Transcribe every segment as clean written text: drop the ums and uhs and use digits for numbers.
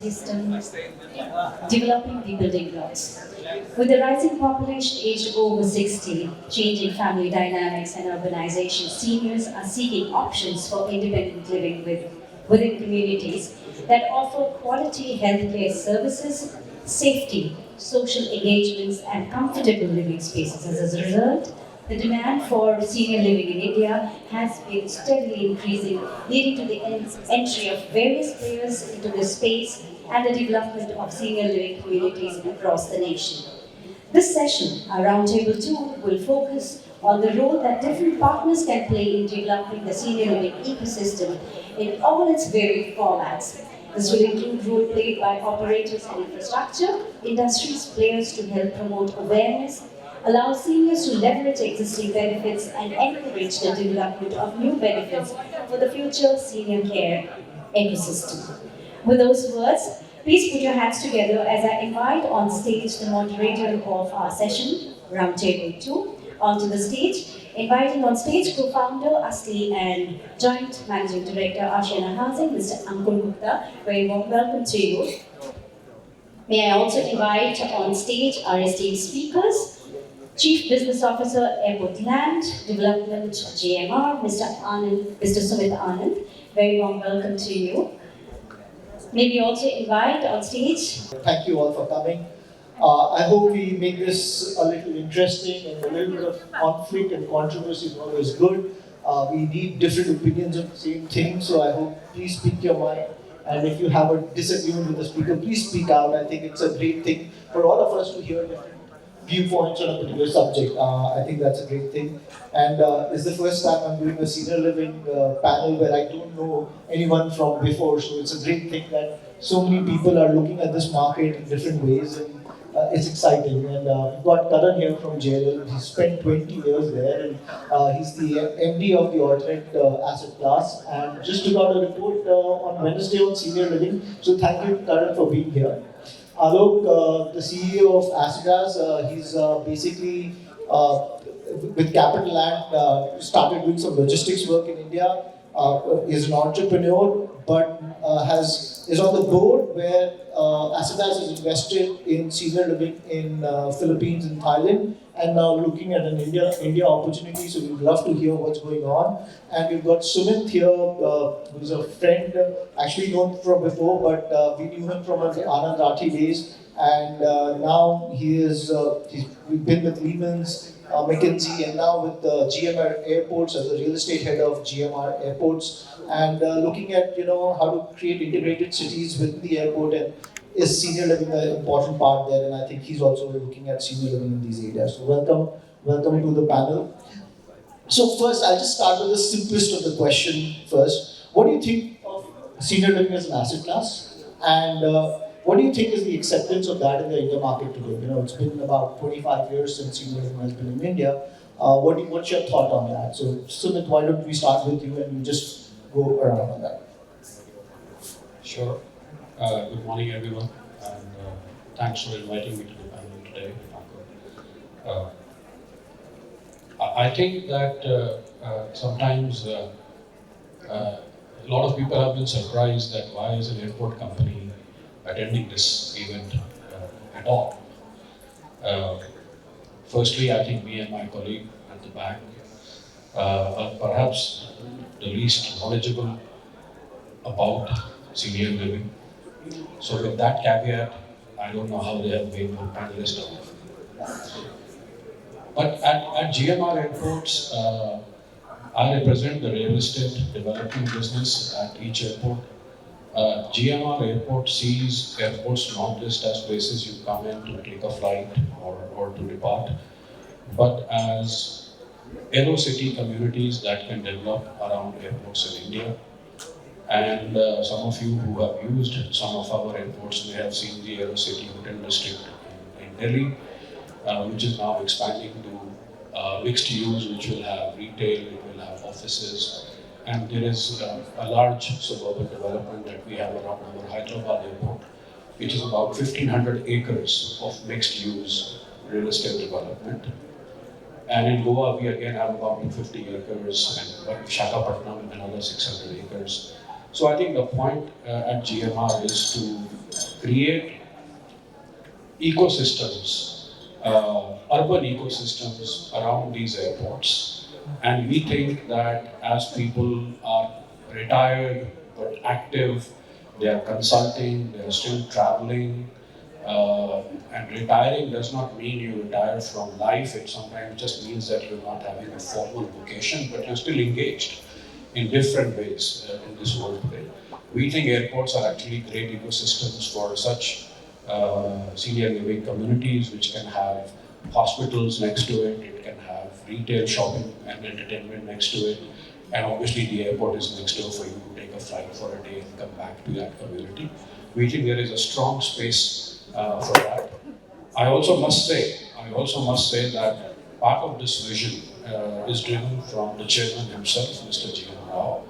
system, developing the building blocks. With the rising population aged over 60, changing family dynamics and urbanization, seniors are seeking options for independent living within communities that offer quality healthcare services, safety, social engagements, and comfortable living spaces. As a result, the demand for senior living in India has been steadily increasing, leading to the entry of various players into the space and the development of senior living communities across the nation. This session, our Roundtable 2, will focus on the role that different partners can play in developing the senior living ecosystem in all its varied formats. This will include role played by operators and infrastructure, industries players to help promote awareness, allow seniors to leverage existing benefits and encourage the development of new benefits for the future senior care ecosystem. With those words, please put your hands together as I invite on stage the moderator of our session, Roundtable 2, onto the stage, inviting on stage co-founder ASLI and Joint Managing Director Asiana Housing, Mr. Ankur Gupta. Very warm welcome to you. May I also invite on stage our esteemed speakers, Chief Business Officer, Airport Land Development, GMR, Mr. Sumit Anand. Very warm welcome to you. May we also invite on stage. Thank you all for coming. I hope we make this a little interesting, and a little bit of conflict and controversy is always good. We need different opinions on the same thing, so I hope please speak your mind. And if you have a disagreement with the speaker, please speak out. I think it's a great thing for all of us to hear different viewpoints on a particular subject. I think that's a great thing. And it's the first time I'm doing a senior living panel where I don't know anyone from before, so it's a great thing that so many people are looking at this market in different ways, and it's exciting. And we've got Karan here from JLL. He spent 20 years there, and he's the MD of the alternate asset class, and just took out a report on Wednesday on senior living. So thank you, Karan, for being here. Alok, the CEO of ASLI, he's basically with Capital Land started doing some logistics work in India. Is an entrepreneur, but is on the board where ASLI is invested in senior living in Philippines and Thailand, and now looking at an India opportunity. So we'd love to hear what's going on. And we've got Sumit here, who's a friend, actually known from before, but we knew him from our Anand Rathi days. And now he's been with Lehman's, McKinsey, and now with GMR Airports as the real estate head of GMR Airports, and looking at how to create integrated cities within the airport, and is senior living an important part there? And I think he's also looking at senior living in these areas. So welcome to the panel. So first, I'll just start with the simplest of the question first. What do you think of senior living as an asset class? And what do you think is the acceptance of that in the India market today? It's been about 25 years since senior living has been in India. What's your thought on that? So Sumit, why don't we start with you and we just go around on that? Sure. Good morning, everyone, and thanks for inviting me to the panel today. I think that sometimes a lot of people have been surprised that why is an airport company attending this event at all. Firstly, I think me and my colleague at the back are perhaps the least knowledgeable about senior living. So with that caveat, I don't know how they have made more panelists out of it. But at GMR Airports, I represent the real estate development business at each airport. GMR Airport sees airports not just as places you come in to take a flight or to depart, but as aero-city communities that can develop around airports in India. And some of you who have used some of our airports may have seen the aero-city hotel district in Delhi, which is now expanding to mixed use, which will have retail, it will have offices. And there is a large suburban development that we have around our Hyderabad airport, which is about 1,500 acres of mixed-use real estate development. And in Goa, we again have about 250 acres, and Visakhapatnam another 600 acres. So I think the point at GMR is to create ecosystems, urban ecosystems around these airports. And we think that as people are retired but active, they are consulting, they are still traveling, and retiring does not mean you retire from life. It sometimes just means that you're not having a formal vocation, but you're still engaged in different ways in this world today. We think airports are actually great ecosystems for such senior living communities, which can have hospitals next to it, it can have retail, shopping and entertainment next to it, and obviously the airport is next door for you to take a flight for a day and come back to that community. We think there is a strong space for that. I also must say that part of this vision is driven from the chairman himself, Mr. G.N. Rao.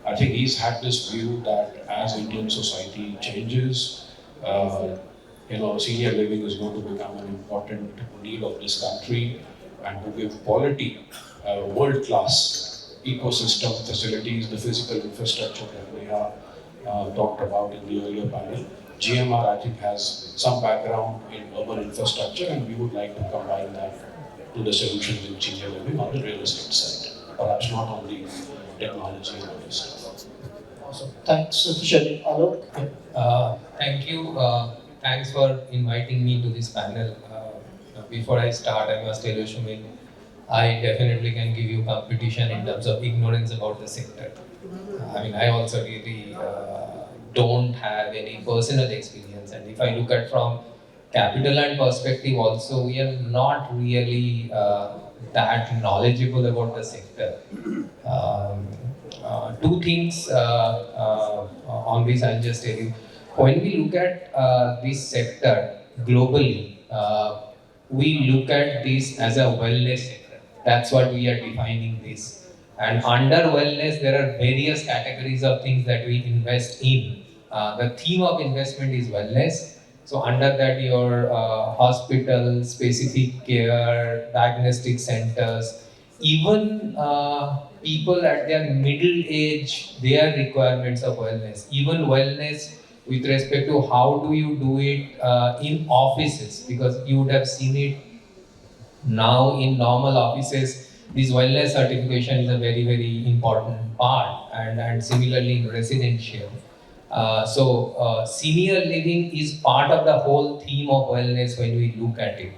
I think he's had this view that as Indian society changes, senior living is going to become an important need of this country, and to give quality, world-class ecosystem facilities, the physical infrastructure that we have talked about in the earlier panel. GMR, I think, has some background in urban infrastructure, and we would like to combine that to the solutions in senior living on the real estate side, perhaps not on the technology and other stuff. Awesome. Thanks, Mr. Alok. Thank you. Thanks for inviting me to this panel. Before I start, I must tell you, Shumil, I definitely can give you competition in terms of ignorance about the sector. I also really don't have any personal experience, and if I look at from capital and perspective also, we are not really that knowledgeable about the sector. Two things on this I'll just tell you. When we look at this sector globally, we look at this as a wellness sector. That's what we are defining this. And under wellness, there are various categories of things that we invest in. The theme of investment is wellness. So under that, your hospital, specific care, diagnostic centers, even people at their middle age, their requirements of wellness, even wellness with respect to how do you do it in offices, because you would have seen it now in normal offices. This wellness certification is a very, very important part, and similarly in residential. So senior living is part of the whole theme of wellness when we look at it.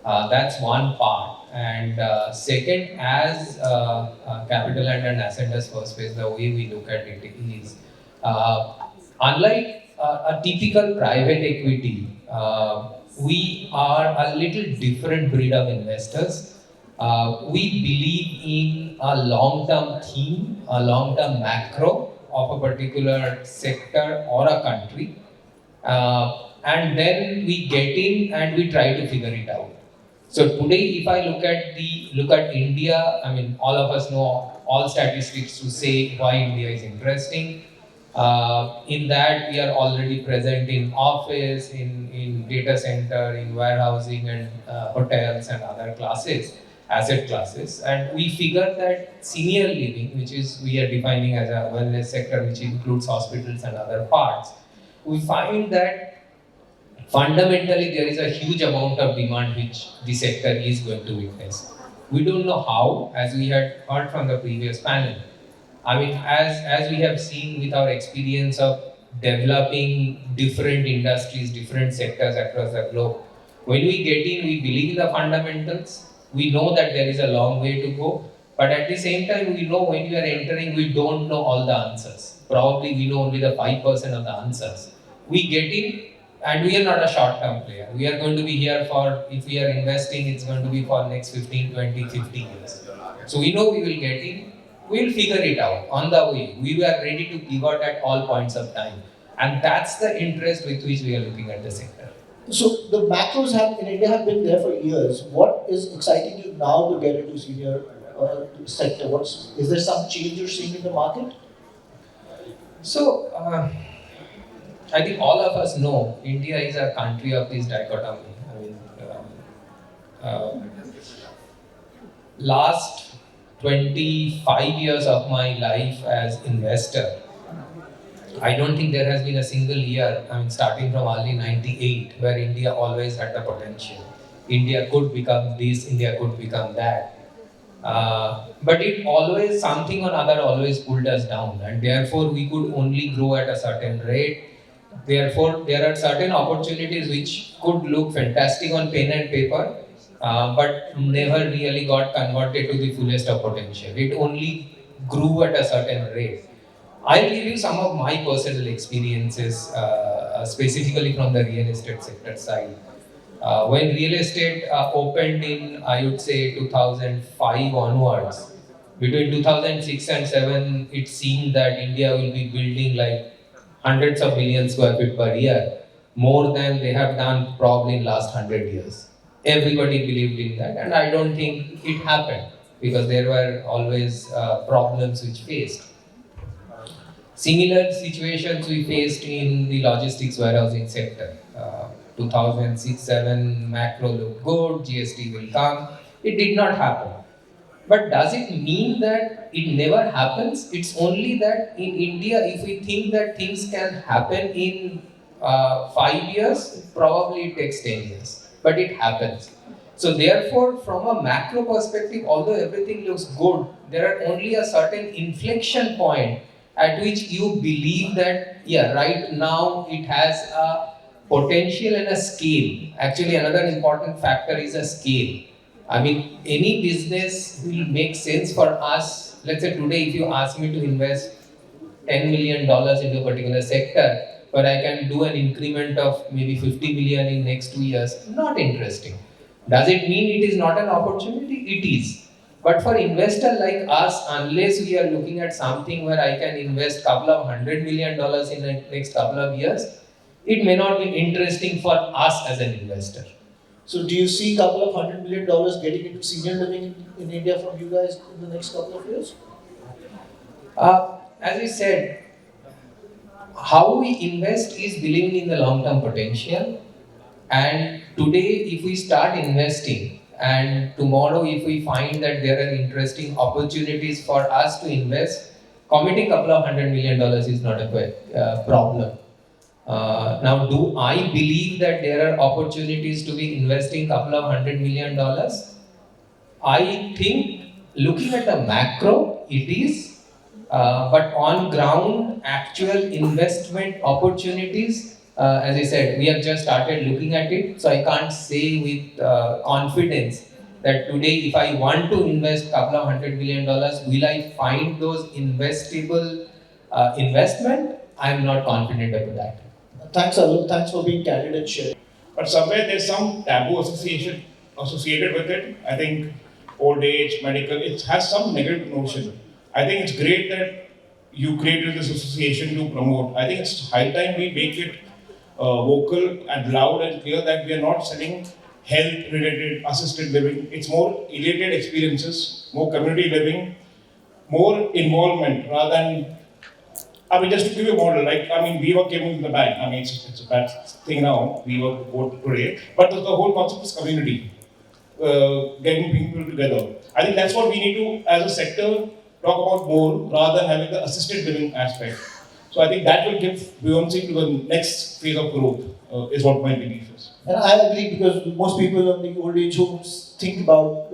That's one part. And second, as Capital and Ascendas First Phase, the way we look at it is, unlike a typical private equity, we are a little different breed of investors. We believe in a long-term theme, a long-term macro of a particular sector or a country, and then we get in and we try to figure it out. So today, if I look at India, all of us know all statistics to say why India is interesting. In that, we are already present in office, in data center, in warehousing and hotels and other asset classes. And we figure that senior living, which is we are defining as a wellness sector, which includes hospitals and other parts, we find that fundamentally there is a huge amount of demand which the sector is going to witness. We don't know how, as we had heard from the previous panel. As we have seen with our experience of developing different industries, different sectors across the globe, when we get in, we believe in the fundamentals. We know that there is a long way to go, but at the same time, we know when we are entering, we don't know all the answers. Probably we know only the 5% of the answers. We get in, and we are not a short-term player. We are going to be here for, if we are investing, it's going to be for next 15, 20, 50 years. So we know we will get in, we will figure it out on the way. We were ready to pivot at all points of time. And that's the interest with which we are looking at the sector. So the macros in India have been there for years. What is exciting you now to get into senior sector? Is there some change you're seeing in the market? So, I think all of us know India is a country of this dichotomy. Last 25 years of my life as investor, I don't think there has been a single year, starting from early 98, where India always had the potential. India could become this, India could become that. But it always, something or other always pulled us down, and therefore we could only grow at a certain rate. Therefore, there are certain opportunities which could look fantastic on pen and paper, but never really got converted to the fullest of potential. It only grew at a certain rate. I'll give you some of my personal experiences, specifically from the real estate sector side. When real estate opened in, I would say, 2005 onwards, between 2006 and 7, it seemed that India will be building like hundreds of million square feet per year, more than they have done probably in last 100 years. Everybody believed in that, and I don't think it happened because there were always problems which faced. Similar situations we faced in the logistics warehousing sector. 2006-7 macro looked good, GST will come. It did not happen. But does it mean that it never happens? It's only that in India, if we think that things can happen in 5 years, probably it takes 10 years. But it happens. So therefore, from a macro perspective, although everything looks good, there are only a certain inflection point at which you believe that, yeah, right now it has a potential and a scale. Actually, another important factor is a scale. Any business will make sense for us. Let's say today, if you ask me to invest $10 million into a particular sector, but I can do an increment of maybe 50 million in next 2 years, not interesting. Does it mean it is not an opportunity? It is. But for investor like us, unless we are looking at something where I can invest couple of $100 million in the next couple of years, it may not be interesting for us as an investor. So do you see a couple of $100 million getting into senior living in India from you guys in the next couple of years? As I said, how we invest is believing in the long-term potential. And today, if we start investing, and tomorrow, if we find that there are interesting opportunities for us to invest, committing a couple of $100 million is not a problem. Now, do I believe that there are opportunities to be investing a couple of $100 million? I think, looking at the macro, it is, but on ground, actual investment opportunities, as I said, we have just started looking at it, so I can't say with confidence that today, if I want to invest a couple of $100 million, will I find those investable investment? I'm not confident about that. Thanks, Alok. Thanks for being candid and sharing. But somewhere there's some taboo associated with it. I think old age, medical, it has some negative notion. I think it's great that you created this association to promote. I think it's high time we make it vocal and loud and clear that we are not selling health-related assisted living. It's more elated experiences, more community living, more involvement rather than. Just to give you a model, WeWork came in the bank. It's a bad thing now, WeWork board today. But the whole concept is community, getting people together. I think that's what we need to, as a sector, talk about more rather than having the assisted living aspect. So I think that will give 𝗵𝗲 to the next phase of growth, is what my belief is. And I agree, because most people on the old age homes think about,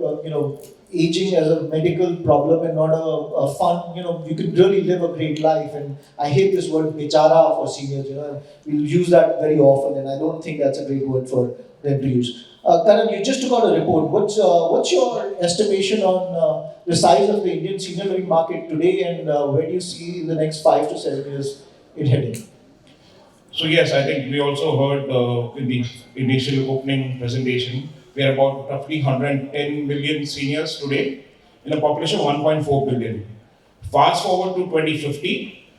aging as a medical problem and not a fun, you can really live a great life. And I hate this word 𝗵𝗲 for seniors, we'll use that very often, and I don't think that's a great word for them to use. Karan, you just took out a report. What's your estimation on the size of the Indian senior living market today, and where do you see in the next 5 to 7 years it heading? So yes, I think we also heard in the initial opening presentation, we are about roughly 110 million seniors today in a population of 1.4 billion. Fast forward to 2050,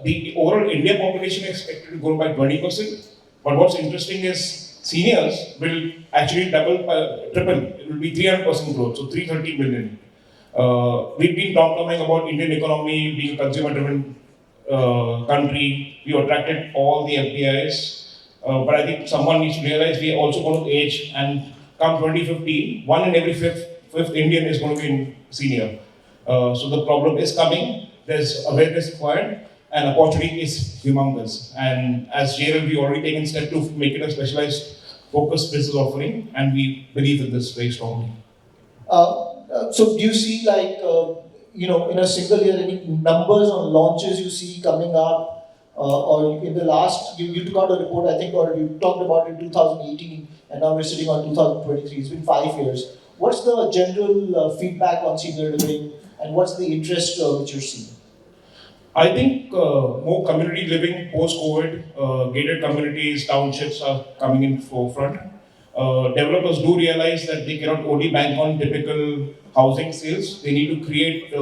the overall India population is expected to grow by 20%. But what's interesting is seniors will actually triple. It will be 300% growth, so 330 million. We've been talking about Indian economy being a consumer-driven country. We attracted all the FDIs. But I think someone needs to realize we are also going to age, and come 2050, 1 in every fifth Indian is going to be in senior. So the problem is coming. There's awareness required, and opportunity is humongous. And as JRL, we already taken step to make it a specialized, focused business offering, and we believe in this very strongly. So do you see like, in a single year, any numbers on launches you see coming up? Or in the last, you took out a report, I think, or you talked about it in 2018, and now we're sitting on 2023. It's been 5 years. What's the general feedback on senior living, and what's the interest which you're seeing? I think more community living post-COVID, gated communities, townships are coming in forefront. Developers do realize that they cannot only bank on typical housing sales. They need to create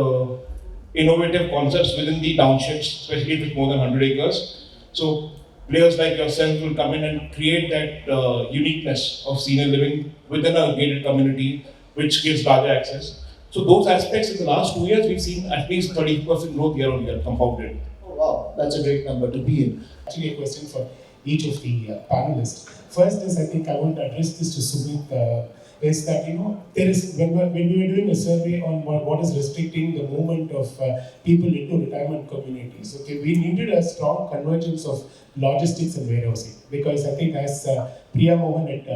innovative concepts within the townships, especially if it's more than 100 acres. So players like yourself will come in and create that uniqueness of senior living within a gated community, which gives larger access. So those aspects in the last 2 years, we've seen at least 30% growth year on year compounded. Oh wow, that's a great number to be in. Actually, a question for each of the panelists. First is, I think I want to address this to Sumit, is that, there is, when we were doing a survey on what is restricting the movement of people into retirement communities, okay, we needed a strong convergence of logistics and warehousing, because I think as Priya Mohan had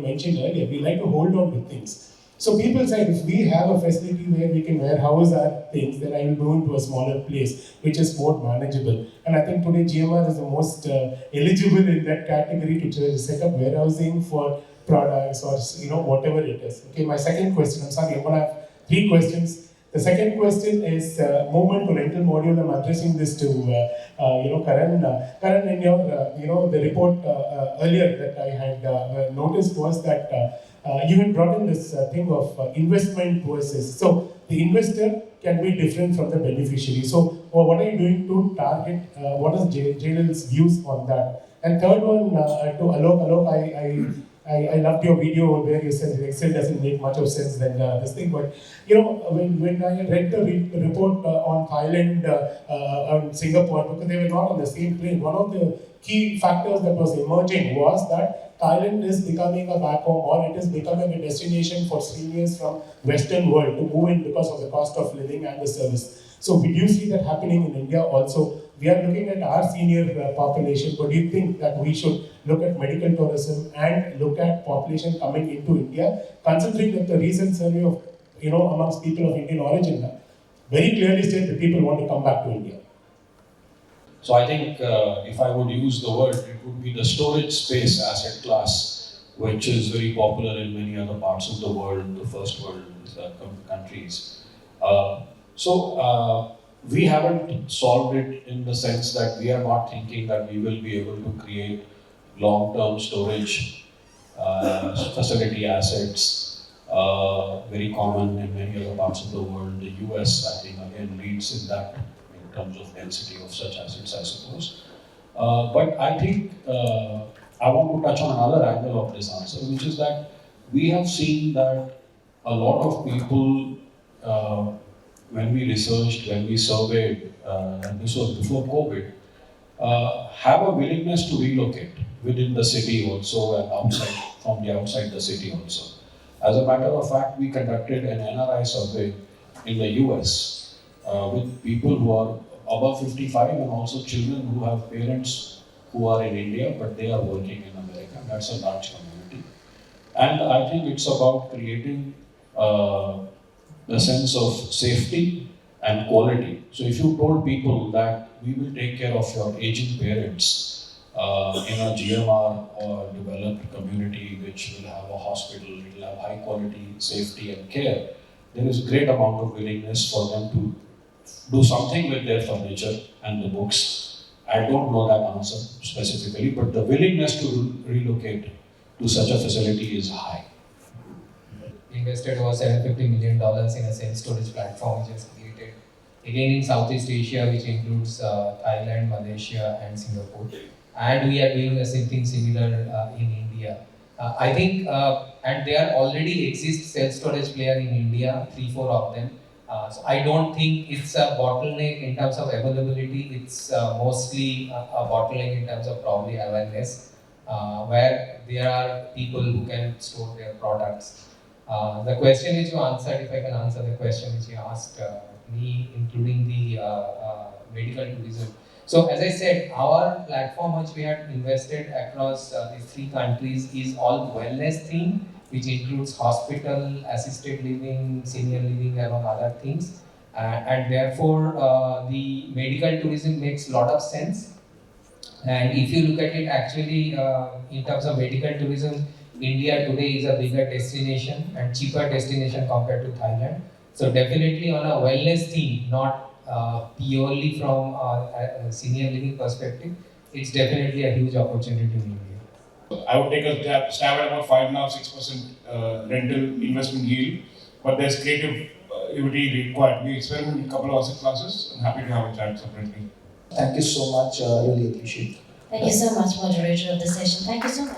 mentioned earlier, we like to hold on to things. So people said, if we have a facility where we can warehouse our things, then I will go into a smaller place, which is more manageable. And I think today GMR is the most eligible in that category to set up warehousing for products or whatever it is. Okay, my second question, I'm sorry, I'm going to have 3 questions. The second question is movement to rental module. I'm addressing this to Karan. Karan, in your the report earlier that I had noticed was that you had brought in this thing of investment versus. So the investor can be different from the beneficiary. So what are you doing to target? What is JLL's views on that? And third one to Alok, I loved your video where you said Excel doesn't make much of sense than this thing. But when I read the report on Thailand and Singapore, because they were not on the same plane, one of the key factors that was emerging was that Thailand is becoming a back home, or it is becoming a destination for seniors from Western world to move in because of the cost of living and the service. So we do see that happening in India also. We are looking at our senior population, but do you think that we should look at medical tourism and look at population coming into India, considering that the recent survey of, amongst people of Indian origin very clearly state that people want to come back to India? So I think if I would use the word, it would be the storage space asset class, which is very popular in many other parts of the world, the first world countries. We haven't solved it in the sense that we are not thinking that we will be able to create long-term storage facility assets, very common in many other parts of the world. The US, I think, again leads in that in terms of density of such assets, I suppose. But I think I want to touch on another angle of this answer, which is that we have seen that a lot of people, when we researched, when we surveyed, and this was before COVID, have a willingness to relocate within the city also and outside, from the outside the city also. As a matter of fact, we conducted an NRI survey in the US with people who are above 55 and also children who have parents who are in India, but they are working in America. That's a large community. And I think it's about creating the sense of safety and quality. So if you told people that we will take care of your aging parents in a GMR or developed community which will have a hospital, it will have high quality safety and care, there is a great amount of willingness for them to do something with their furniture and the books. I don't know that answer specifically, but the willingness to relocate to such a facility is high. Invested over $750 million in a self-storage platform which is created again in Southeast Asia, which includes Thailand, Malaysia and Singapore. And we are doing something similar in India. I think, and there already exist self-storage player in India, 3-4 of them. So I don't think it's a bottleneck in terms of availability, it's mostly a bottleneck in terms of probably awareness, where there are people who can store their products. The question which you answered, if I can answer the question which you asked me, including the medical tourism. So as I said, our platform which we had invested across these 3 countries is all wellness themed, which includes hospital, assisted living, senior living, among other things. And therefore, the medical tourism makes a lot of sense. And if you look at it actually in terms of medical tourism, India today is a bigger destination and cheaper destination compared to Thailand. So definitely on a wellness theme, not purely from a senior living perspective, it's definitely a huge opportunity in India. I would take a stab at about 5.5–6% rental investment yield, but there's creativity required. We experiment with a couple of asset classes. I'm happy to have a chat separately. Thank you so much. Really appreciate it. Thank you so much, moderator of the session. Thank you so much.